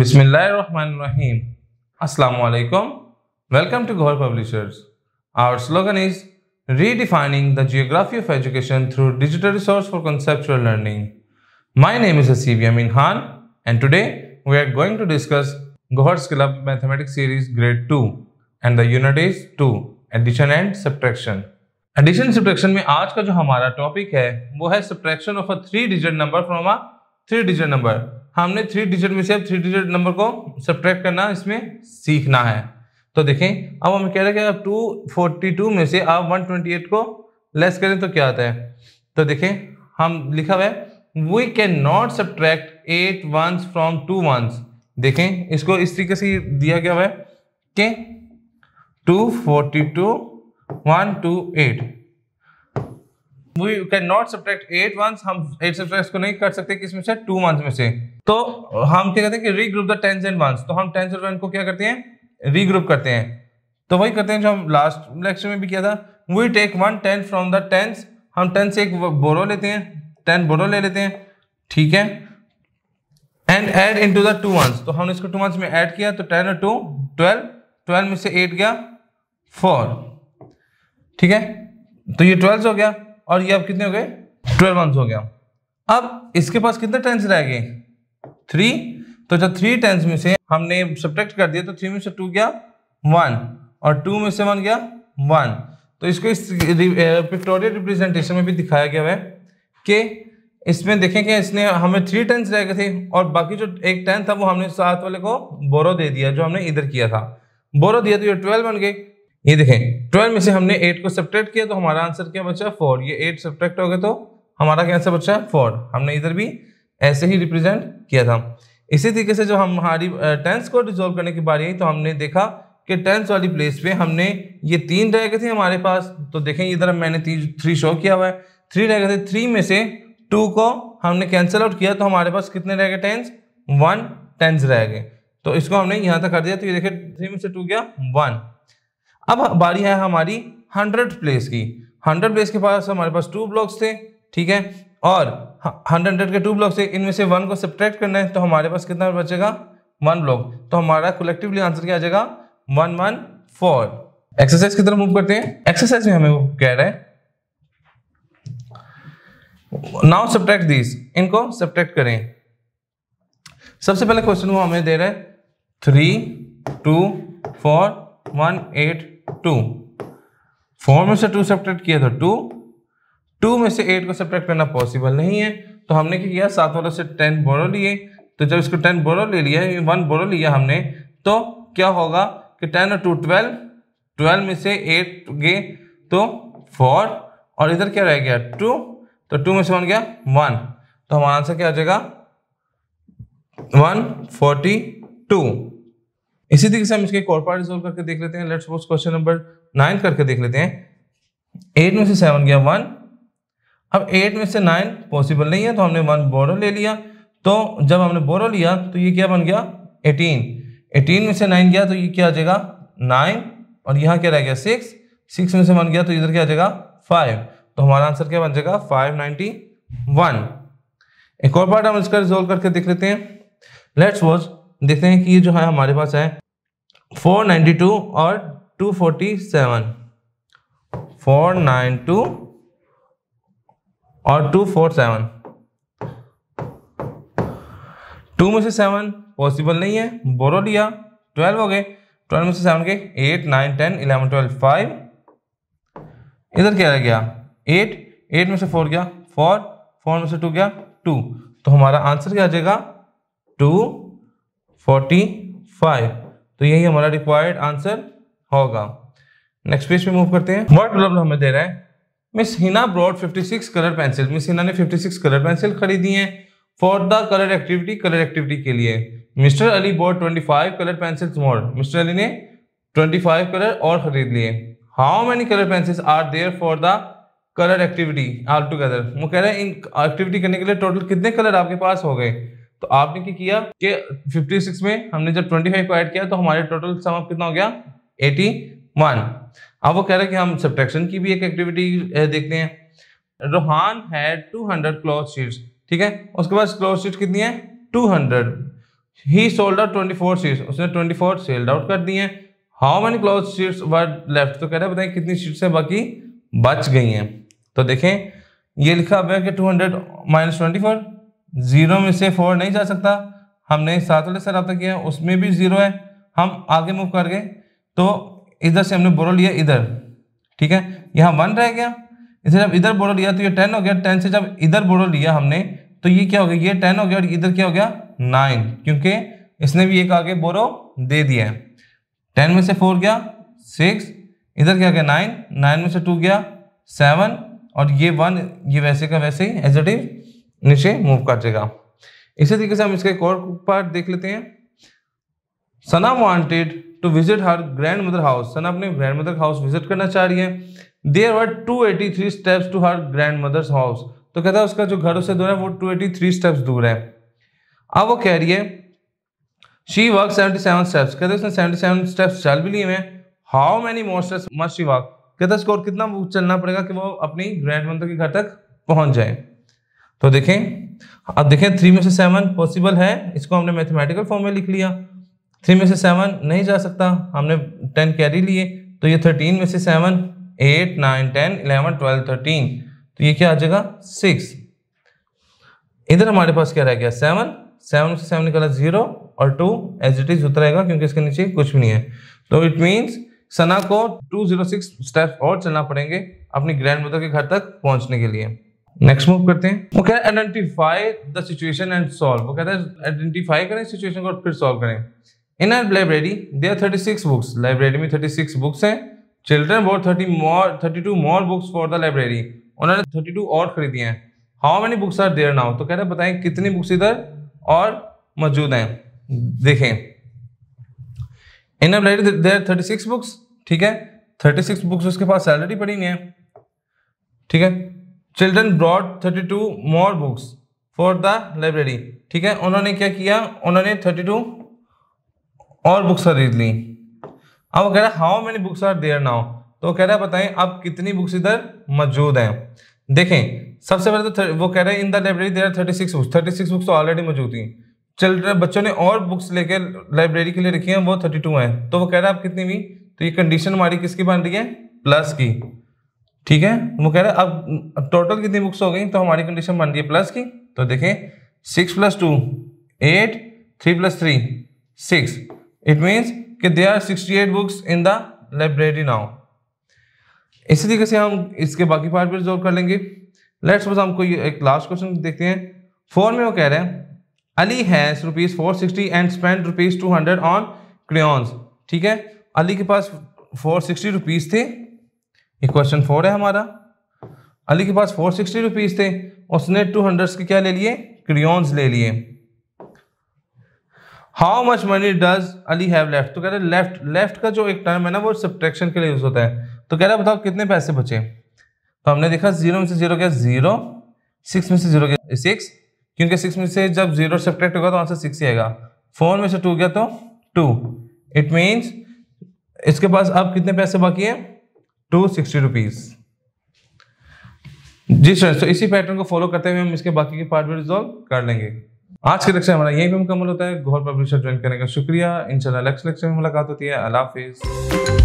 Bismillahirrahmanirrahim. Assalamualaikum. Welcome to Gohar Publishers. Our slogan is redefining the geography of education through digital resource for conceptual learning. My name is Hasib Yamin Khan and today we are going to discuss Gohar Skill Up Mathematics Series Grade 2 and the unit is 2 Addition and Subtraction. Addition and Subtraction में आज का जो हमारा topic है वो है Subtraction of a 3-digit number from a 3-digit number. हमने 3 digit में से अब 3 डिजिट नंबर को सब्ट्रैक्ट करना इसमें सीखना है। तो देखें अब हमें कह रहे हैं कि अब 242 में से आप 128 को लेस करें तो क्या आता है। तो देखें हम लिखा हुआ है वी कैन नॉट सब्ट्रैक्ट 8 ones फ्रॉम 2 ones। देखें इसको इस तरीके से दिया गया हुआ है कि 242 128 We cannot subtract 8 ones, हम 8 subtracts को नहीं कर सकते किसमें से 2 ones में से। तो हम क्या कहते हैं कि regroup the tens and ones. तो हम टेंस और वन को क्या करते हैं रीग्रुप करते हैं। तो वही करते हैं जो हम लास्ट लेक्चर में भी किया था। We take 1 10 from the tens, हम 10 से एक बोरो लेते हैं 10 बोरो ले लेते हैं, ठीक है, and add into the 2 ones। तो हमने इसको 2 ones में ऐड किया तो 10 और 2 12, 12 में से 8 गया 4, ठीक है, तो ये 12 हो गया और ये अब कितने हो गए 12 ones हो गया। अब इसके पास कितने टेंस रह गए 3। तो जब 3 टेंस में से हमने सब्ट्रैक्ट कर दिया तो 3 में से 2 गया 1 और 2 में से 1 गया 1। तो इसको इस पिक्टोरियल रिप्रेजेंटेशन में भी दिखाया गया है कि इसमें देखें कि इसने हमें 3 टेंस रह गए थे और बाकी जो एक टेंस था वो हमने साथ वाले को बोरो दे दिया जो हमने इधर किया था, बोरो दिया तो ये 12 बन गए। ये देखें 12 में से हमने 8 को सब्ट्रैक्ट किया तो हमारा आंसर क्या बचा 4। ये 8 सब्ट्रैक्ट हो गए तो हमारा क्या आंसर बचा 4। हमने इधर भी ऐसे ही रिप्रेजेंट किया था। इसी तरीके से जो हमारी टेंस को रिजोल्व करने की बारी आई तो हमने देखा कि टेंस वाली प्लेस पे हमने ये 3 रह गए थे हमारे पास। तो देखें इधर मैंने 3 शो किया हुआ है, 3 रह गए थे। 3 में से 2 को हमने कैंसिल आउट किया तो हमारे पास कितने रह गए टेंस 1 टेंस रह गए। तो इसको हमने यहाँ तक कर दिया तो ये देखें 3 में से 2 गया 1। अब बारी है हमारी 100 प्लेस की। 100 प्लेस के पास हमारे पास 2 ब्लॉक्स थे, ठीक है, और 100 के 2 ब्लॉक्स थे, इनमें से 1 को सब्ट्रैक्ट करना है तो हमारे पास कितना बचेगा 1 ब्लॉक। तो हमारा कलेक्टिवली आंसर क्या आ जाएगा 114। एक्सरसाइज की तरफ मूव करते हैं। एक्सरसाइज में हमें वो कह रहा है नाउ सब्ट्रैक्ट दिस, इनको सब्ट्रैक्ट करें। सबसे पहले क्वेश्चन वो हमें दे रहा है 3 2 4 1 8 2। 4 में से 2 सब्ट्रैक्ट किया तो 2 में से 8 को सब्ट्रैक्ट करना पॉसिबल नहीं है। तो हमने क्या किया साथ वालों से 10 बोरो लिए। तो जब इसको 10 बोरो ले लिया 1 बोरो लिया हमने तो क्या होगा कि 10 और 2 12, 12 में से 8 गए तो 4 और इधर क्या रह गया 2, तो 2 में से 1 गया 1। तो हमारा आंसर क्या आ जाएगा 142। इसी तरीके से हम इसके एक और पार्ट रिजोल्व करके देख लेते हैं। लेट्स सपोज क्वेश्चन नंबर 9 करके देख लेते हैं। 8 में से 7 गया 1। अब 8 में से 9 पॉसिबल नहीं है तो हमने 1 बोरो ले लिया। तो जब हमने बोरो लिया तो ये क्या बन गया 18। 18 में से 9 गया तो ये क्या आ जाएगा 9 और यहाँ क्या रह गया 6। 6 में से 1 गया तो इधर क्या आ जाएगा 5। तो हमारा आंसर क्या बन जाएगा 591। एक और पार्ट हम इसका रिजोल्व करके देख लेते हैं। लेट्स सपोज देखते हैं कि ये जो है हमारे पास है 492 और 247। 492 और 247। 2 में से 7 पॉसिबल नहीं है, बोरो लिया 12 हो गए। 12 में से 7 गए 8 9 10 11 12 5। इधर क्या रह गया 8। 8 में से 4 गया 4, 4 में से 2 गया 2। तो हमारा आंसर क्या आ जाएगा 245। तो यही हमारा रिक्वायर्ड आंसर होगा। नेक्स्ट पेज पे मूव करते हैं। वर्ड प्रॉब्लम हमें दे रहा है miss Hina brought 56 colour pencil. Miss Hina ने 56 कलर पेंसिल खरीदी हैं फॉर द कलर एक्टिविटी के लिए। Mister Ali bought 25 colour pencils more. Mister Ali ने 25 कलर और खरीद लिए। How many colour pencils are there for the colour activity all together. वो कह रहे हैं इन एक्टिविटी करने के लिए टोटल कितने कलर आपके पास हो गए। तो आपने क्या किया कि 56 में हमने जब 25 को ऐड किया तो हमारे टोटल सम अप कितना हो गया 81। अब वो कह रहे हैं कि हम सब्ट्रैक्शन की भी एक एक्टिविटी देखते हैं। रोहान हैड 200 क्लॉथ शीट्स, ठीक है, उसके बाद क्लॉथ शीट कितनी है 200। ही सोल्ड आउट 24 शीट्स, उसने 24 सेल्ड आउट कर दी हैं। How many close sheets were left, तो कह रहा है बताएं कितनी शीट्स है बाकी बच गई हैं। तो देखें ये लिखा हुआ है कि 200 माइनस 24, 0 में से 4 नहीं जा सकता, हमने 7 वाले से रब्ता किया, उसमें भी 0 है। हम आगे मूव कर गए तो इधर से हमने बोरो लिया इधर, ठीक है, यहाँ 1 रह गया। इसे जब इधर बोरो लिया तो ये 10 हो गया। 10 से जब इधर बोरो लिया हमने तो ये क्या हो गया, ये 10 हो गया और इधर क्या हो गया 9, क्योंकि इसने भी एक आगे बोरो दे दिया है। 10 में से 4 गया 6, इधर क्या गया 9, 9 में से 2 गया 7 और ये 1, ये वैसे का वैसे ही एज इट इज नीचे मूव कर जाएगा। इसी तरीके से हम इसका एक और पार्ट देख लेते हैं। Sana wanted to visit her grandmother house, Sana अपने ग्रैंड मदर हाउस विजिट करना चाह रही है। There were 283 steps to her grandmother's house, तो कहता है उसका जो घर उससे दूर है वो 283 स्टेप्स दूर है। अब वो कह रही है शी वॉक 77 स्टेप्स, कहते हैं उसने 77 स्टेप्स चल भी लिए हैं। How many more steps must she walk, कहता है उसको और कितना चलना पड़ेगा कि वो अपनी ग्रैंड मदर के घर तक पहुंच जाए। तो देखें, अब देखें 3 में से 7 पॉसिबल है, इसको हमने मैथमेटिकल फॉर्म में लिख लिया। 3 में से 7 नहीं जा सकता, हमने 10 कैरी लिए, तो ये 13 में से 7 8 9 10 11 12 13, तो ये क्या आ जाएगा 6। इधर हमारे पास क्या रह गया 7, 7 में से 7 निकला 0 और 2 एज इट इज उतरेगा क्योंकि इसके नीचे कुछ भी नहीं है। तो इट मीन्स सना को 206 स्टेप्स और चलना पड़ेंगे अपनी ग्रैंड मदर के घर तक पहुंचने के लिए। नेक्स्ट मूव करते हैं। वो कह रहा है identify the situation and solve, वो कहता है आइडेंटिफाई करें सिचुएशन को और फिर सॉल्व करें। In our library there 36 books, library में 36 बुक्स हैं। Children bought 32 more books for the library, उन्होंने 32 और खरीदी हैं। How many books are there now, तो कह रहे हैं बताएं कितनी बुक्स इधर और मौजूद हैं। देखें in our library there 36 books, ठीक है, 36 बुक्स उसके पास ऑलरेडी पड़ी नहीं है, ठीक है। Children brought 32 more books for the library, ठीक है, उन्होंने क्या किया, उन्होंने 32 और बुक्स खरीद ली। अब वो कह रहा है how many books are there now, तो कह रहा है बताएं अब कितनी बुक्स इधर मौजूद हैं। देखें सबसे पहले तो वो कह रहे हैं in the library there 36 books, 36 books तो ऑलरेडी मौजूद थी। चिल्ड्रन बच्चों ने और बुक्स लेके लाइब्रेरी के लिए रखी हैं, वो 32 हैं। तो वो कह रहा है अब कितनी हुई, तो ये कंडीशन हमारी किसकी बन रही है, प्लस की, ठीक है। वो कह रहा है अब टोटल कितनी बुक्स हो गई, तो हमारी कंडीशन बन रही है प्लस की। तो देखें 6 + 2 8, 3 + 3 6, इट मीन्स कि there are 68 books in the library now. इसी तरीके से हम इसके बाकी पार्ट भी रिजॉल्व कर लेंगे। लेट्स सपोज हमको एक लास्ट क्वेश्चन देखते हैं। 4 में वो कह रहे हैं Ali has ₹460 and spend ₹200 on crayons, ठीक है। अली के पास 460 रुपीज थे, ये क्वेश्चन 4 है हमारा। अली के पास 460 रुपीज थे, उसने 200 के क्या ले लिए, क्रेयॉन्स ले लिए। How much money does Ali have left, तो कह रहे हैं लेफ्ट का जो एक टर्म है ना वो सब्ट्रैक्शन के लिए यूज होता है। तो कह रहा है बताओ कितने पैसे बचे, तो हमने देखा 0 में से 0 गया 0, 6 में से 0 गया 6, क्योंकि 6 में से जब 0 सब्ट्रैक्ट होगा तो आंसर 6 ही आएगा। 4 में से 2 गया तो 2, इट मीन्स इसके पास अब कितने पैसे बाकी है, 260 रुपीज। जी सर, तो इसी पैटर्न को फॉलो करते हुए हम इसके बाकी के पार्ट भी रिजॉल्व कर लेंगे। आज के लेक्चर हमारा यहीं पे मुकम्मल होता है। गौहर पब्लिशर ज्वाइन करने का शुक्रिया। इंशाल्लाह नेक्स्ट लेक्चर में मुलाकात होती है। अल्लाह हाफिज।